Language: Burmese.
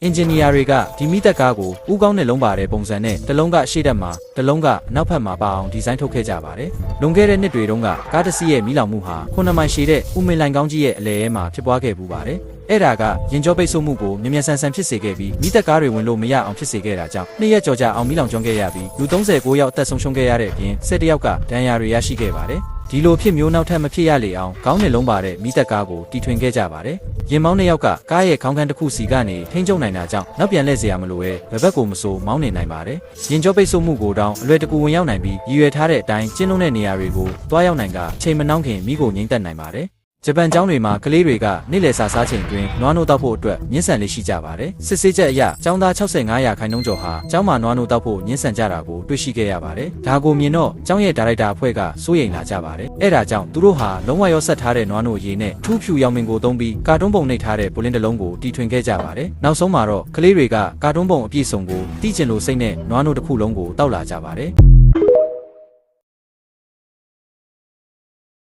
အင်ဂျင်နီယာတွေကဒီမီတက်ကားကိုဥကောင်းနဲ့လုံးပါတဲ့ပုံစံနဲ့တစ်လုံးကရှေ့တက်မှာတစ်လုံးကနောက်ဖက်မှာပါအောင်ဒီဇိုင်းထုတ်ခဲ့ကြပါတယ်။လွန်ခဲ့တဲ့နှစ်တွေတုန်းကကားတစ်စီးရဲ့မီးလောင်မှုဟာ9 မိုင်ရှည်တဲ့ဥမင်လိုင်ကောင်းကြီးရဲ့အလယ်ထဲမှာဖြစ်ပွားခဲ့ပူပါတယ်။အဲ့ဒါကရင်ကြောပိတ်ဆို့မှုကိုမြ мян ဆန်ဆန်ဖြစ်စေခဲ့ပြီးမီတက်ကားတွေဝင်လို့မရအောင်ဖြစ်စေခဲ့တာကြောင့်2 ရက်ကျော်ကြာအောင်မီးလောင်ကျွမ်းခဲ့ရပြီးလူ39ယောက်အသက်ဆုံးရှုံးခဲ့ရတဲ့အပြင်17ယောက်ကဒဏ်ရာတွေရရှိခဲ့ပါတယ်။ဒီလိုဖြစ်မျိုးနောက်ထပ်မဖြစ်ရလေအောင်ခေါင်းနဲ့လုံးပါတဲ့မီတက်ကားကိုတီထွင်ခဲ့ကြပါတယ်။ရင်မောင်း2ယောက်ကကားရဲ့ခေါင်းခန်းတစ်ခုစီကနေထိန်းချုပ်နိုင်တာကြောင့်နောက်ပြန်လှည့်เสียရမလို့ပဲဘက်ကိုမစိုးမောင်းနေနိုင်ပါတယ်။ရင်ကြောပိတ်ဆို့မှုကိုတောင်အလွယ်တကူဝင်ရောက်နိုင်ပြီးရည်ရွယ်ထားတဲ့အတိုင်းကျင်းလုံးတဲ့နေရာတွေကိုတွားရောက်နိုင်ကချိန်မနှောင်းခင်မိကိုငိမ့်သက်နိုင်ပါတယ်။ဂျပန်ကျောင်းတွေမှာကလေးတွေကနေ့လယ်စာစားချိန်တွင်နွားနိုးတောက်ဖို့အတွက်ညှင်းဆန်လေးရှိကြပါတယ်။စစ်ဆေးချက်အရကျောင်းသား65%ကျော်ဟာကျောင်းမှာနွားနိုးတောက်ဖို့ညှင်းဆန်ကြတာကိုတွေ့ရှိခဲ့ရပါတယ်။ဒါကိုမြင်တော့ကျောင်းရဲ့ဒါရိုက်တာအဖွဲ့ကစိုးရိမ်လာကြပါတယ်။အဲ့ဒါကြောင့်သူတို့ဟာလုံးဝရောဆက်ထားတဲ့နွားနိုးရည်နဲ့ထူးဖြူရောင်မင်ကိုသုံးပြီးကာတွန်းပုံနှိပ်ထားတဲ့ပုလင်းတစ်လုံးကိုတီထွင်ခဲ့ကြပါတယ်။နောက်ဆုံးမှာတော့ကလေးတွေကကာတွန်းပုံအပြည့်စုံကိုတီးကျင်လို့စိတ်နဲ့နွားနိုးတစ်ခုလုံးကိုတောက်လာကြပါတယ်။